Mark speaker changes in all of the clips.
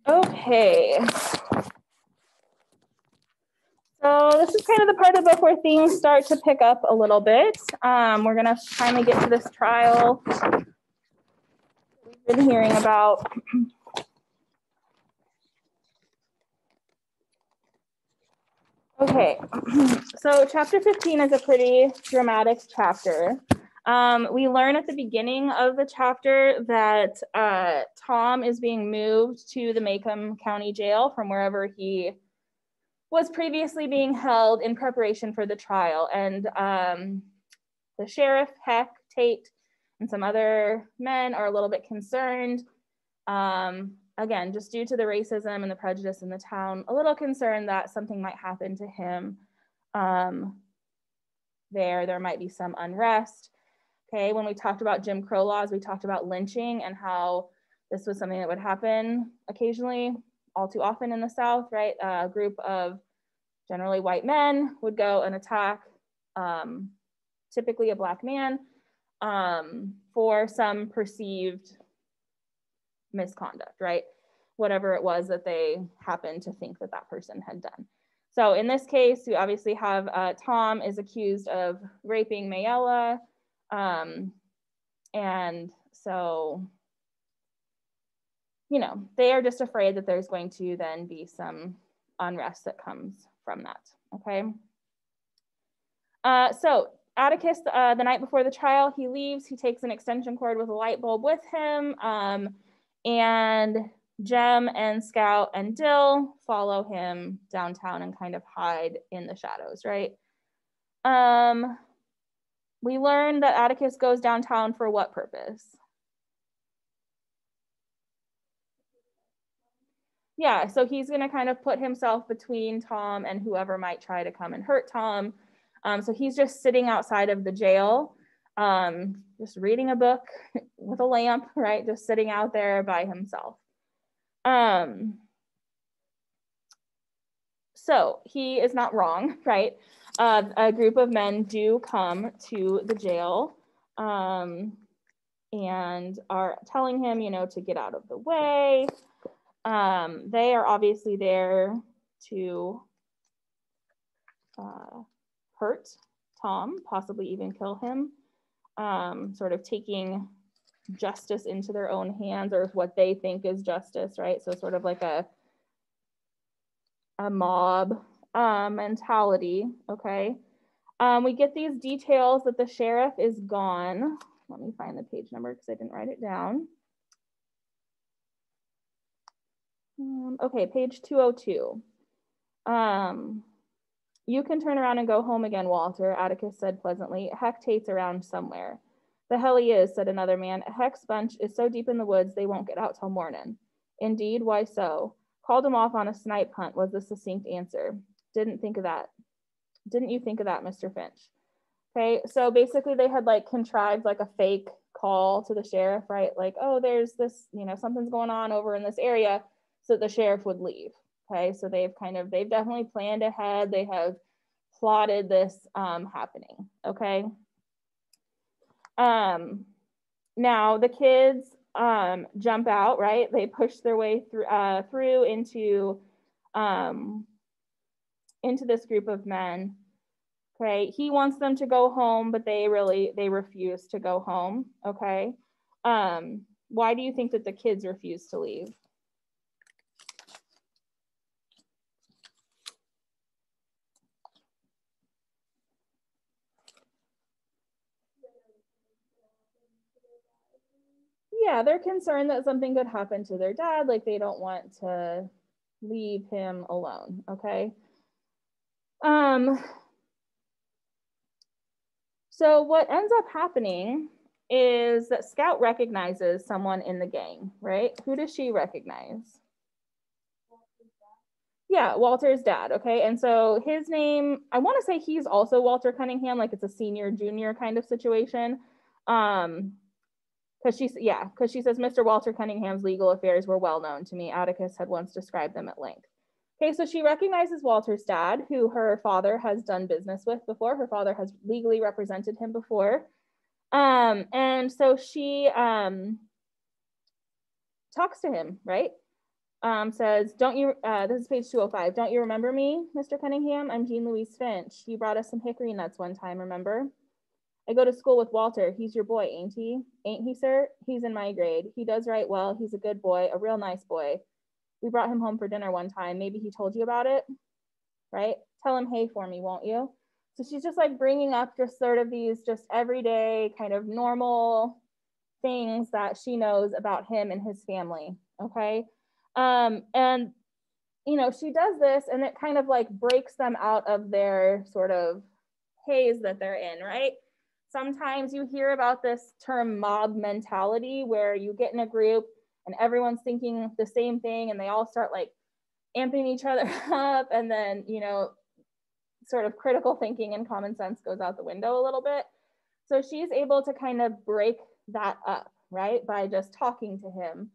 Speaker 1: Okay. So this is kind of the part of the book where things start to pick up a little bit. We're going to finally get to this trial we've been hearing about. Okay, so chapter 15 is a pretty dramatic chapter. We learn at the beginning of the chapter that Tom is being moved to the Macomb County Jail from wherever he was previously being held in preparation for the trial. And the sheriff, Heck, Tate, and some other men are a little bit concerned. Again, just due to the racism and the prejudice in the town, a little concerned that something might happen to him. There might be some unrest. Okay, when we talked about Jim Crow laws, we talked about lynching and how this was something that would happen occasionally, all too often in the South, right? A group of generally white men would go and attack typically a Black man for some perceived misconduct, right? Whatever it was that they happened to think that that person had done. So in this case, we obviously have Tom is accused of raping Mayella. And so, you know, they are just afraid that there's going to then be some unrest that comes from that, okay? So Atticus, the night before the trial, he leaves, he takes an extension cord with a light bulb with him, and Jem and Scout and Dill follow him downtown and kind of hide in the shadows, right? We learned that Atticus goes downtown for what purpose? Yeah, so he's gonna kind of put himself between Tom and whoever might try to come and hurt Tom. So he's just sitting outside of the jail, just reading a book with a lamp, right? Just sitting out there by himself. So he is not wrong, right? A group of men do come to the jail and are telling him, you know, to get out of the way. They are obviously there to hurt Tom, possibly even kill him, sort of taking justice into their own hands, or what they think is justice, right? So sort of like a mob mentality, okay? We get these details that the sheriff is gone. Let me find the page number because I didn't write it down. Okay, page 202. You can turn around and go home again, Walter, Atticus said pleasantly. Heck Tate's around somewhere. The hell he is, said another man. Heck's bunch is so deep in the woods they won't get out till morning. Indeed, why so? Called him off on a snipe hunt was the succinct answer. Didn't think of that. Didn't you think of that, Mr. Finch? Okay, so basically they had like contrived like a fake call to the sheriff, right? Like, oh, there's this, you know, something's going on over in this area, so the sheriff would leave. Okay, so they've definitely planned ahead. They have plotted this happening, okay? Now the kids jump out, right? They push their way through into this group of men. Okay, he wants them to go home, but they refuse to go home, okay? Why do you think that the kids refuse to leave? Yeah, they're concerned that something could happen to their dad, like they don't want to leave him alone, okay? So what ends up happening is that Scout recognizes someone in the gang, right? Who does she recognize? Yeah, Walter's dad, okay? And so his name, I want to say he's also Walter Cunningham, like it's a senior, junior kind of situation. Because because she says Mr. Walter Cunningham's legal affairs were well known to me. Atticus had once described them at length. Okay, so she recognizes Walter's dad, who her father has done business with before. Her father has legally represented him before. And so she talks to him, right? Says, don't you, this is page 205, don't you remember me, Mr. Cunningham? I'm Jean Louise Finch. You brought us some hickory nuts one time, remember? I go to school with Walter. He's your boy, ain't he? Ain't he, sir? He's in my grade. He does right well. He's a good boy, a real nice boy. We brought him home for dinner one time. Maybe he told you about it, right? Tell him hey for me, won't you? So she's just like bringing up just sort of these just everyday kind of normal things that she knows about him and his family, okay? And, you know, she does this and it kind of like breaks them out of their sort of haze that they're in, right? Sometimes you hear about this term mob mentality where you get in a group and everyone's thinking the same thing and they all start like amping each other up, and then, you know, sort of critical thinking and common sense goes out the window a little bit. So she's able to kind of break that up, right, by just talking to him.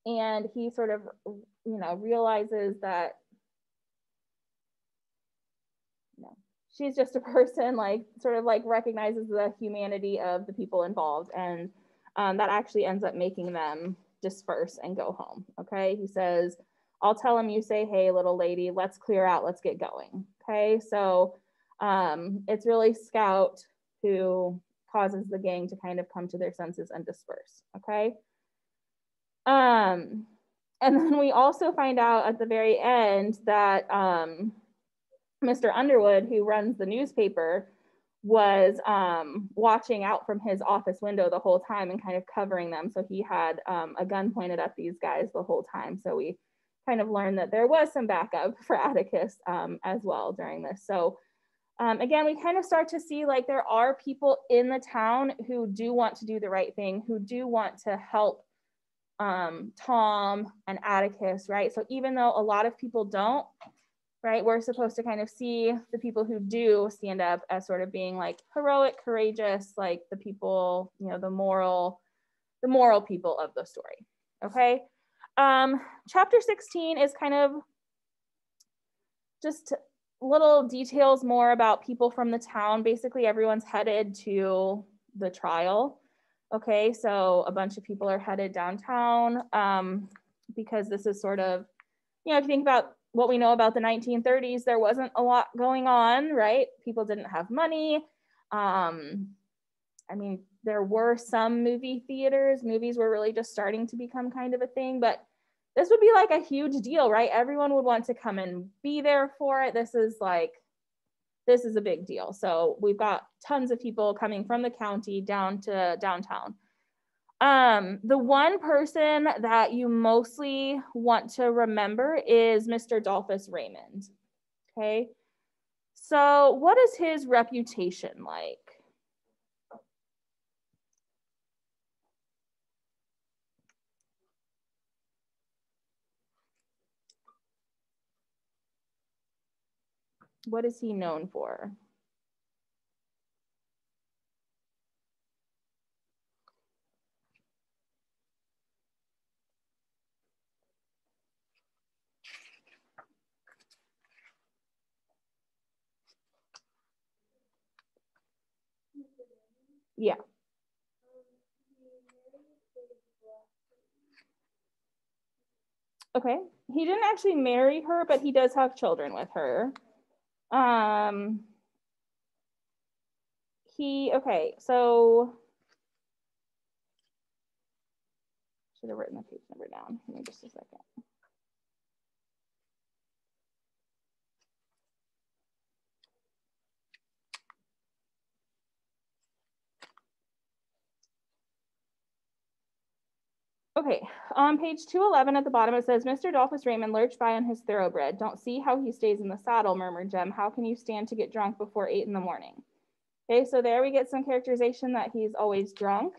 Speaker 1: And he sort of, you know, realizes that, you know, she's just a person, like sort of like recognizes the humanity of the people involved, and that actually ends up making them disperse and go home. Okay, he says, I'll tell him you say, hey, little lady, let's clear out, let's get going. Okay, so it's really Scout who causes the gang to kind of come to their senses and disperse. Okay, and then we also find out at the very end that Mr. Underwood, who runs the newspaper, was watching out from his office window the whole time and kind of covering them. So he had a gun pointed at these guys the whole time. So we kind of learned that there was some backup for Atticus as well during this. So again, we kind of start to see like there are people in the town who do want to do the right thing, who do want to help Tom and Atticus, right? So even though a lot of people don't, right, we're supposed to kind of see the people who do stand up as sort of being like heroic, courageous, like the people, you know, the moral people of the story. Okay. Chapter 16 is kind of just little details more about people from the town. Basically, everyone's headed to the trial. Okay, so a bunch of people are headed downtown because this is sort of, you know, if you think about what we know about the 1930s, there wasn't a lot going on, right? People didn't have money. I mean, there were some movie theaters. Movies were really just starting to become kind of a thing, but this would be like a huge deal, right? Everyone would want to come and be there for it. This is a big deal. So we've got tons of people coming from the county down to downtown. The one person that you mostly want to remember is Mr. Dolphus Raymond. Okay. So what is his reputation like? What is he known for? Yeah. Okay. He didn't actually marry her, but he does have children with her. Okay, so should have written the page number down. Give me just a second. Okay, on page 211 at the bottom, it says, Mr. Dolphus Raymond lurched by on his thoroughbred. Don't see how he stays in the saddle, murmured Jem. How can you stand to get drunk before 8 in the morning? Okay, so there we get some characterization that he's always drunk.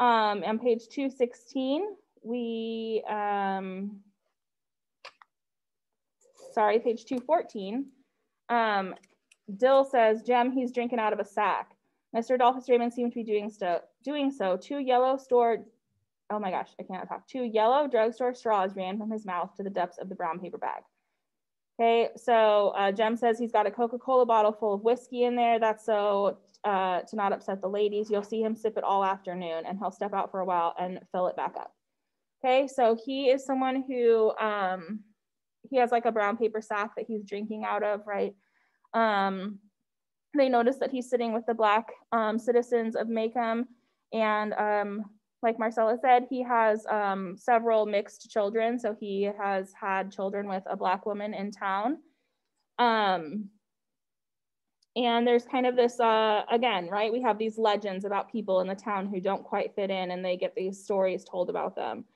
Speaker 1: On page 216, page 214, Dill says, Jem, he's drinking out of a sack. Mr. Adolphus Raymond seemed to be doing so. Two yellow drugstore straws ran from his mouth to the depths of the brown paper bag. Okay, so Jem says he's got a Coca-Cola bottle full of whiskey in there. That's so to not upset the ladies. You'll see him sip it all afternoon, and he'll step out for a while and fill it back up. Okay, so he is someone who, he has like a brown paper sack that he's drinking out of, right? They notice that he's sitting with the Black citizens of Maycomb, and like Marcella said, he has several mixed children. So he has had children with a Black woman in town. And there's kind of this, again, right? We have these legends about people in the town who don't quite fit in, and they get these stories told about them.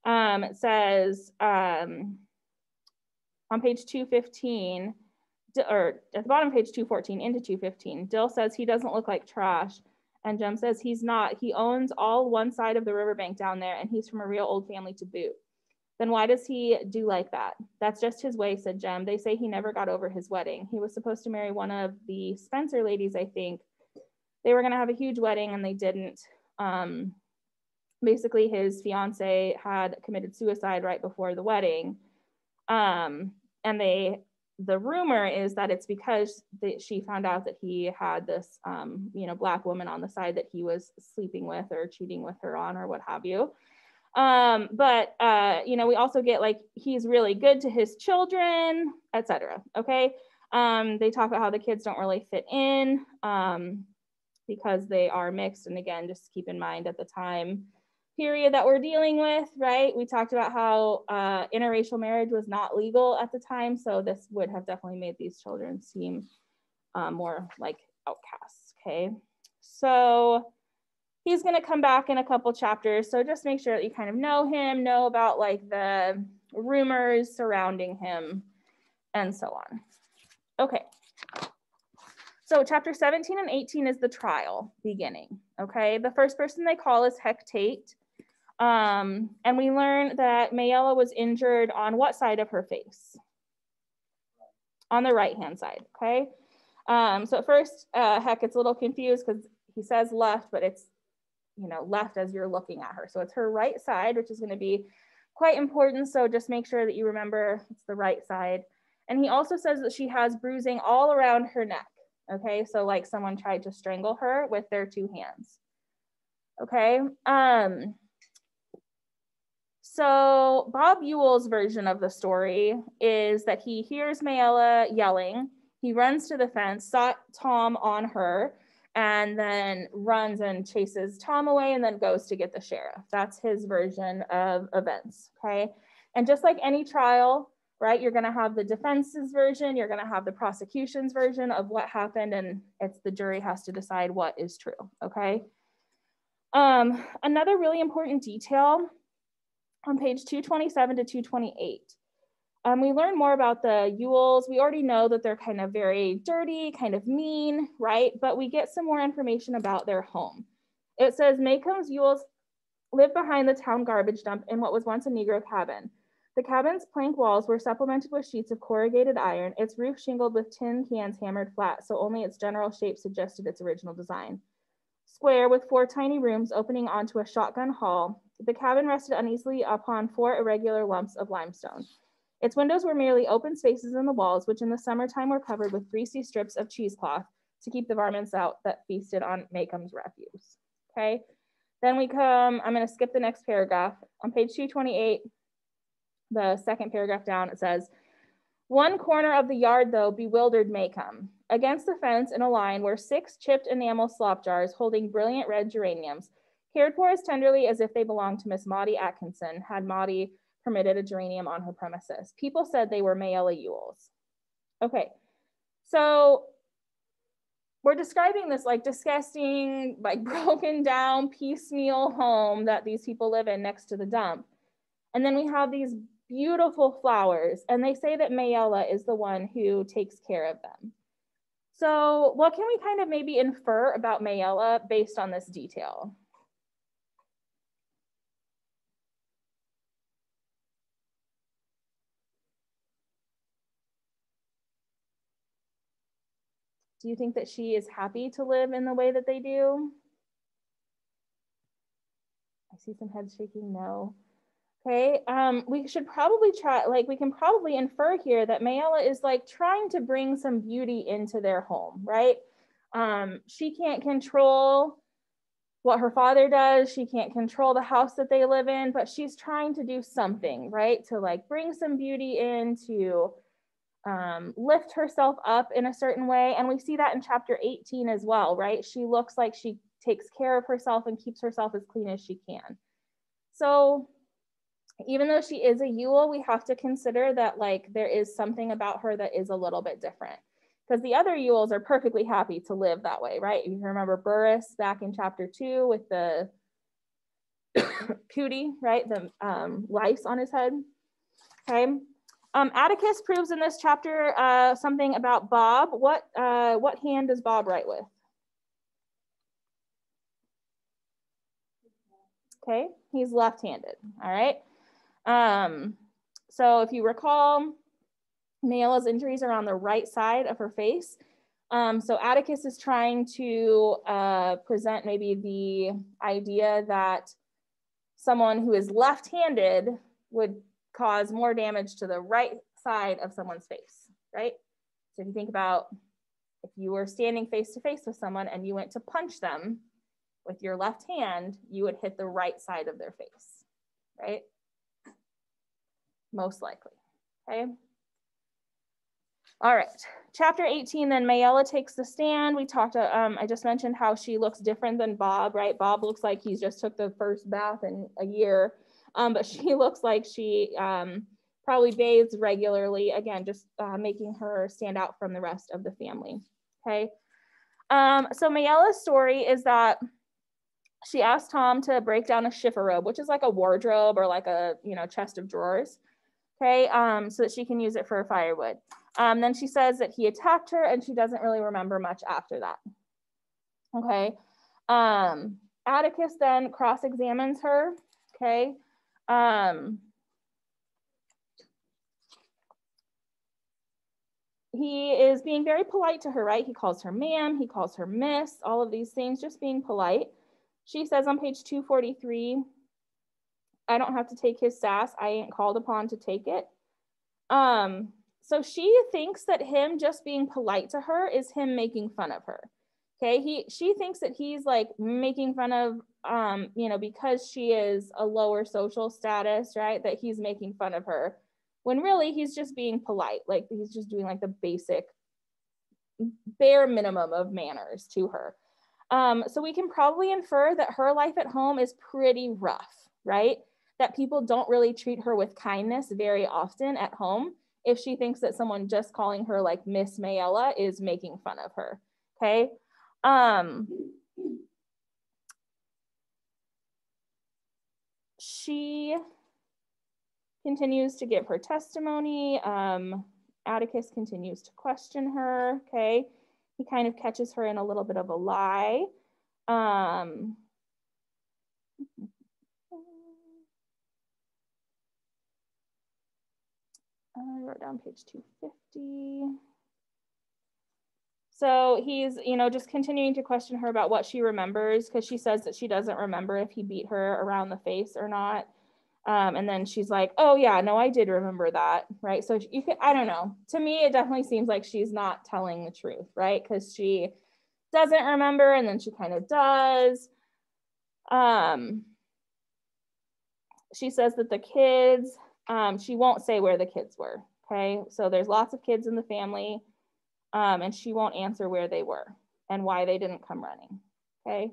Speaker 1: It says on page 215, or at the bottom of page 214 into 215, Dill says he doesn't look like trash. And Jem says he's not. He owns all one side of the riverbank down there, and he's from a real old family to boot. Then why does he do like that? That's just his way, said Jem. They say he never got over his wedding. He was supposed to marry one of the Spencer ladies, I think. They were going to have a huge wedding, and they didn't. Basically, his fiance had committed suicide right before the wedding. And the rumor is that it's because she found out that he had this, Black woman on the side that he was sleeping with or cheating with her on or what have you. But we also get like, he's really good to his children, etc. Okay. They talk about how the kids don't really fit in because they are mixed. And again, just keep in mind at the time period that we're dealing with, right? We talked about how interracial marriage was not legal at the time. So this would have definitely made these children seem more like outcasts, okay? So he's gonna come back in a couple chapters. So just make sure that you kind of know him, know about like the rumors surrounding him and so on. Okay. So chapter 17 and 18 is the trial beginning, okay? The first person they call is Heck Tate. And we learn that Mayella was injured on what side of her face? On the right-hand side, okay? So at first, Heck gets a little confused because he says left, but it's, left as you're looking at her. So it's her right side, which is going to be quite important. So just make sure that you remember it's the right side. And he also says that she has bruising all around her neck, okay? So like someone tried to strangle her with their two hands, okay? So Bob Ewell's version of the story is that he hears Mayella yelling. He runs to the fence, saw Tom on her, and then runs and chases Tom away and then goes to get the sheriff. That's his version of events, okay? And just like any trial, right, you're gonna have the defense's version, you're gonna have the prosecution's version of what happened, and it's the jury has to decide what is true, okay? Another really important detail on page 227 to 228. We learn more about the Ewells. We already know that they're kind of very dirty, kind of mean, right? But we get some more information about their home. It says Maycomb's Ewells lived behind the town garbage dump in what was once a Negro cabin. The cabin's plank walls were supplemented with sheets of corrugated iron, its roof shingled with tin cans hammered flat, so only its general shape suggested its original design. Square with 4 tiny rooms opening onto a shotgun hall, the cabin rested uneasily upon 4 irregular lumps of limestone. Its windows were merely open spaces in the walls, which in the summertime were covered with greasy strips of cheesecloth to keep the varmints out that feasted on Maycomb's refuse, okay? Then we come, I'm gonna skip the next paragraph. On page 228, the second paragraph down, it says, one corner of the yard, though, bewildered Maycomb. Against the fence in a line were 6 chipped enamel slop jars holding brilliant red geraniums, cared for as tenderly as if they belonged to Miss Maudie Atkinson, had Maudie permitted a geranium on her premises. People said they were Mayella Ewells. Okay, so we're describing this like disgusting, like broken down, piecemeal home that these people live in next to the dump. And then we have these beautiful flowers, and they say that Mayella is the one who takes care of them. So what can we kind of maybe infer about Mayella based on this detail? Do you think that she is happy to live in the way that they do? I see some heads shaking no. Okay, we should probably try, like, we can probably infer here that Mayella is like trying to bring some beauty into their home, right? She can't control what her father does. She can't control the house that they live in, but she's trying to do something, right? To like bring some beauty in, to lift herself up in a certain way. And we see that in chapter 18 as well, right? She looks like she takes care of herself and keeps herself as clean as she can. So even though she is a Yule, we have to consider that like there is something about her that is a little bit different, because the other Yules are perfectly happy to live that way, right? You remember Burrus back in chapter 2 with the cootie, right? The lice on his head. Okay. Atticus proves in this chapter something about Bob. What hand does Bob write with? Okay, he's left-handed. All right. So if you recall, Mayella's injuries are on the right side of her face. So Atticus is trying to present maybe the idea that someone who is left-handed would cause more damage to the right side of someone's face, right? So if you think about if you were standing face to face with someone and you went to punch them with your left hand, you would hit the right side of their face, right? Most likely, okay? All right, chapter 18, then Mayella takes the stand. We talked, I just mentioned how she looks different than Bob, right? Bob looks like he's just took the first bath in a year, but she looks like she probably bathes regularly, again, just making her stand out from the rest of the family, okay? So Mayella's story is that she asked Tom to break down a chifforobe, which is like a wardrobe or like a, chest of drawers, okay, so that she can use it for firewood. Then she says that he attacked her and she doesn't really remember much after that. Okay. Atticus then cross-examines her. Okay. He is being very polite to her, right? He calls her ma'am, he calls her miss, all of these things, just being polite. She says on page 243, I don't have to take his sass. I ain't called upon to take it. So she thinks that him just being polite to her is him making fun of her. Okay, she thinks that he's like making fun of, because she is a lower social status, right? That he's making fun of her, when really he's just being polite. Like he's just doing like the basic, bare minimum of manners to her. So we can probably infer that her life at home is pretty rough, right? That people don't really treat her with kindness very often at home if she thinks that someone just calling her like Miss Mayella is making fun of her, okay? She continues to give her testimony. Atticus continues to question her, okay? He kind of catches her in a little bit of a lie. I wrote down page 250. So he's, just continuing to question her about what she remembers, because she says that she doesn't remember if he beat her around the face or not. And then she's like, oh yeah, no, I did remember that, right? So you could, I don't know. To me, it definitely seems like she's not telling the truth, right? Because she doesn't remember and then she kind of does. She says that the kids, she won't say where the kids were, okay? So there's lots of kids in the family, and she won't answer where they were and why they didn't come running, okay?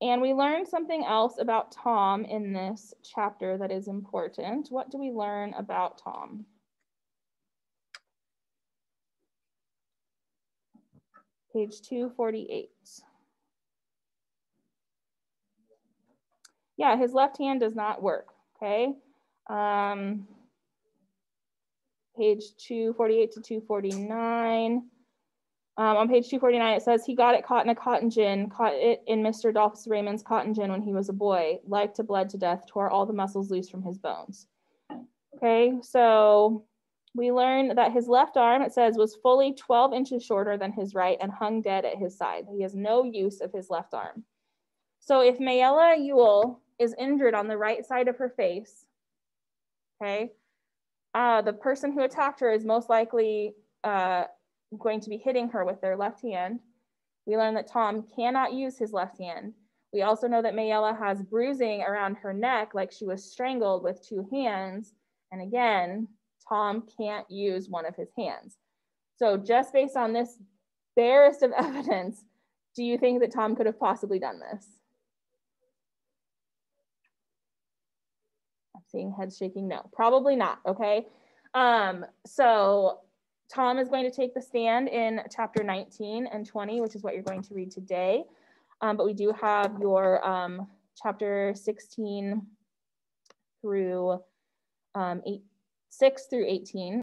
Speaker 1: And we learned something else about Tom in this chapter that is important. What do we learn about Tom? Page 248. Yeah, his left hand does not work, okay? Page 248 to 249. On page 249, it says, he got it caught in a cotton gin, caught it in Mr. Dolphus Raymond's cotton gin when he was a boy, liked to bled to death, tore all the muscles loose from his bones. Okay, so We learn that his left arm, it says, was fully 12 inches shorter than his right and hung dead at his side. He has no use of his left arm. So if Mayella Ewell is injured on the right side of her face, okay, the person who attacked her is most likely going to be hitting her with their left hand. We learn that Tom cannot use his left hand. We also know that Mayella has bruising around her neck, like she was strangled with two hands. And again, Tom can't use one of his hands. So just based on this barest of evidence, do you think that Tom could have possibly done this? I'm seeing heads shaking. No, probably not. Okay. So Tom is going to take the stand in chapter 19 and 20, which is what you're going to read today. But we do have your chapter 16 through 6 through 18